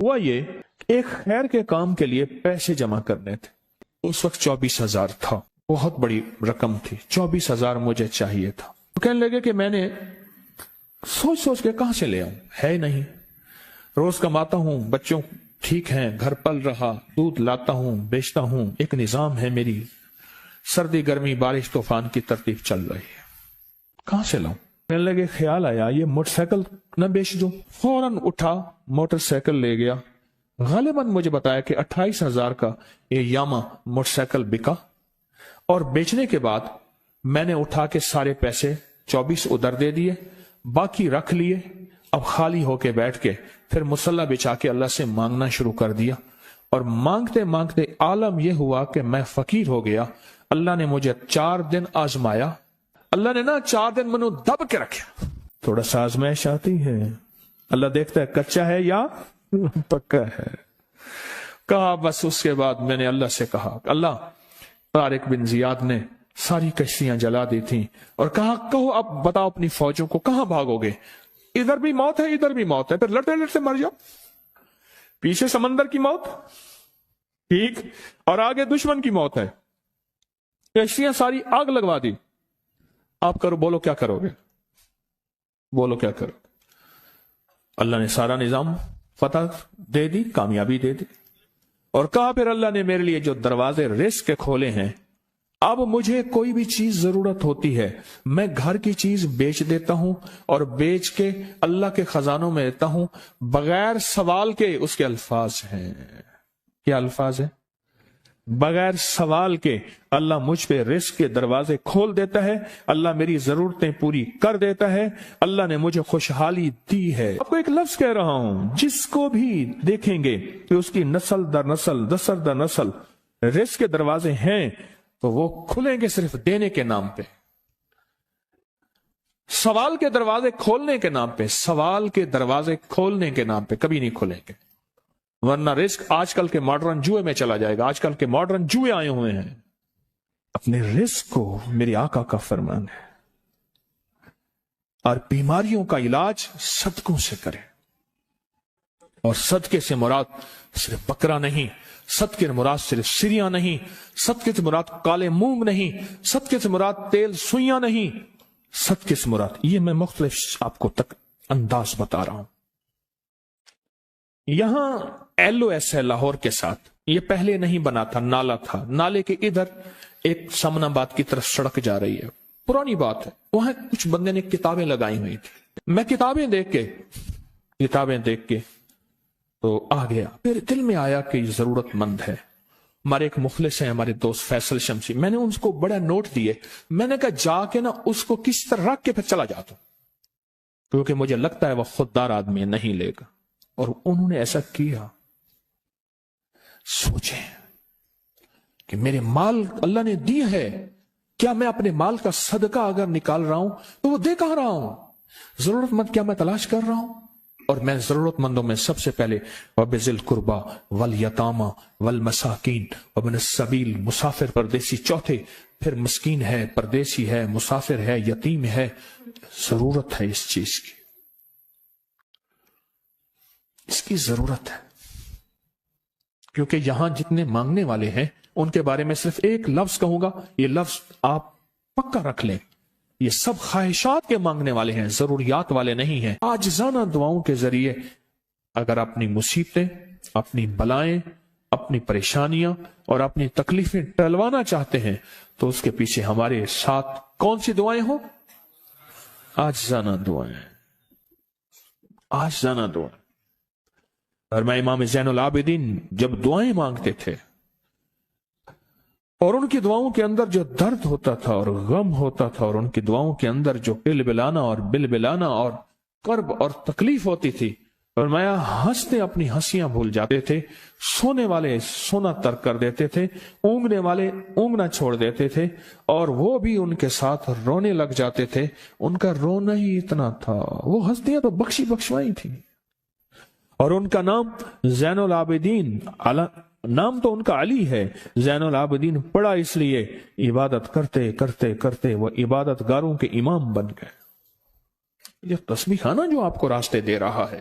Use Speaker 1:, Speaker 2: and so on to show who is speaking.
Speaker 1: ہوا یہ ایک خیر کے کام کے لیے پیسے جمع کرنے تھے. اس وقت 24,000 تھا، بہت بڑی رقم تھی. 24,000 مجھے چاہیے تھا. تو کہنے لگے کہ میں نے سوچ سوچ کے کہاں سے لے آؤں، ہے نہیں. روز کماتا ہوں، بچوں ٹھیک ہیں، گھر پل رہا، دودھ لاتا ہوں، بیچتا ہوں، ایک نظام ہے میری، سردی گرمی بارش طوفان کی ترتیب چل رہی ہے، کہاں سے لاؤں. کہنے لگے خیال آیا یہ موٹر سائیکل نہ بیچ دو. فوراً اٹھا موٹر سائیکل لے گیا. غالباً مجھے بتایا کہ 28,000 کا یہ یاما موٹر سائیکل بکا، اور بیچنے کے بعد میں نے اٹھا کے سارے پیسے 24 ادھر دے دیے، باقی رکھ لیے. اب خالی ہو کے بیٹھ کے پھر مصلی بچھا کے اللہ سے مانگنا شروع کر دیا، اور مانگتے مانگتے عالم یہ ہوا کہ میں فقیر ہو گیا. اللہ نے مجھے 4 دن آزمایا. اللہ نے نا 4 دن منو دب کے رکھا. تھوڑا سا آزمائش آتی ہے، اللہ دیکھتا ہے کچا ہے یا پکا ہے. کہا بس اس کے بعد میں نے اللہ سے کہا اللہ، طارق بن زیاد نے ساری کشتیاں جلا دی تھیں، اور کہا کہو اب بتاؤ اپنی فوجوں کو کہاں بھاگو گے، ادھر بھی موت ہے ادھر بھی موت ہے، پھر لڑتے لڑتے مر جاؤ. پیچھے سمندر کی موت ٹھیک، اور آگے دشمن کی موت ہے، کشتیاں ساری آگ لگوا دی. آپ کرو، بولو کیا کرو گے، بولو کیا کرو. اللہ نے سارا نظام فتح دے دی، کامیابی دے دی، اور کہا پھر اللہ نے میرے لیے جو دروازے رزق کے کھولے ہیں، اب مجھے کوئی بھی چیز ضرورت ہوتی ہے میں گھر کی چیز بیچ دیتا ہوں، اور بیچ کے اللہ کے خزانوں میں دیتا ہوں بغیر سوال کے. اس کے الفاظ ہیں، کیا الفاظ ہیں؟ بغیر سوال کے اللہ مجھ پہ رزق کے دروازے کھول دیتا ہے، اللہ میری ضرورتیں پوری کر دیتا ہے، اللہ نے مجھے خوشحالی دی ہے. آپ کو ایک لفظ کہہ رہا ہوں، جس کو بھی دیکھیں گے کہ اس کی نسل در نسل نسل در نسل رزق کے دروازے ہیں، تو وہ کھلیں گے صرف دینے کے نام پہ، سوال کے دروازے کھولنے کے نام پہ، سوال کے دروازے کھولنے کے نام پہ کبھی نہیں کھلیں گے. ورنہ رزق آج کل کے ماڈرن جوئے میں چلا جائے گا. آج کل کے ماڈرن جوئے آئے ہوئے ہیں. اپنے رزق کو میرے آقا کا فرمان ہے، اور بیماریوں کا علاج صدقوں سے کریں. اور صدقے سے مراد صرف بکرا نہیں، صدقے سے مراد صرف سریاں نہیں، صدقے سے مراد کالے مونگ نہیں، صدقے سے مراد تیل سوئیاں نہیں، صدقے سے مراد یہ میں مختلف آپ کو تک انداز بتا رہا ہوں. یہاں LOS ہے لاہور کے ساتھ، یہ پہلے نہیں بنا تھا، نالا تھا، نالے کے ادھر ایک سمن آباد کی طرف سڑک جا رہی ہے، پرانی بات ہے. وہاں کچھ بندے نے کتابیں لگائی ہوئی تھی. میں کتابیں دیکھ کے تو آ گیا. میرے دل میں آیا کہ یہ ضرورت مند ہے. ہمارے ایک مخلص ہیں ہمارے دوست فیصل شمسی، میں نے ان کو بڑا نوٹ دیے. میں نے کہا جا کے نا اس کو کس طرح رکھ کے پھر چلا جاتا ہوں، کیونکہ مجھے لگتا ہے وہ خوددار آدمی نہیں لے گا. اور انہوں نے ایسا کیا. سوچیں کہ میرے مال اللہ نے دی ہے، کیا میں اپنے مال کا صدقہ اگر نکال رہا ہوں تو وہ دے کہاں رہا ہوں؟ ضرورت مند کیا میں تلاش کر رہا ہوں؟ اور میں ضرورت مندوں میں سب سے پہلے وَبِذِي الْقُرْبَى وَالْيَتَامَى وَالْمَسَاكِينَ وَابْنِ السَّبِيلِ، مسافر پردیسی چوتھے، پھر مسکین ہے، پردیسی ہے، مسافر ہے، یتیم ہے. ضرورت ہے اس چیز کی، اس کی ضرورت ہے. کیونکہ یہاں جتنے مانگنے والے ہیں ان کے بارے میں صرف ایک لفظ کہوں گا، یہ لفظ آپ پکا رکھ لیں، یہ سب خواہشات کے مانگنے والے ہیں، ضروریات والے نہیں ہیں. عاجزانہ دعاؤں کے ذریعے اگر اپنی مصیبتیں، اپنی بلائیں، اپنی پریشانیاں اور اپنی تکلیفیں ٹلوانا چاہتے ہیں تو اس کے پیچھے ہمارے ساتھ کون سی دعائیں ہوں؟ عاجزانہ دعائیں، عاجزانہ دعائیں. اور میں امام زین العابدین جب دعائیں مانگتے تھے اور ان کی دعاؤں کے اندر جو درد ہوتا تھا اور غم ہوتا تھا، اور ان کی دعاؤں کے اندر جو بلبلانا اور بلبلانا اور کرب اور تکلیف ہوتی تھی، اور میں ہنستے اپنی ہنسیاں بھول جاتے تھے، سونے والے سونا ترک کر دیتے تھے، اونگنے والے اونگنا چھوڑ دیتے تھے، اور وہ بھی ان کے ساتھ رونے لگ جاتے تھے. ان کا رونا ہی اتنا تھا، وہ ہنسیاں تو بخشی بخشوائی تھی. اور ان کا نام زین العابدین، نام تو ان کا علی ہے، زین العابدین پڑا اس لیے عبادت کرتے کرتے کرتے وہ عبادت گاروں کے امام بن گئے. یہ تسبیح خانہ جو آپ کو راستے دے رہا ہے،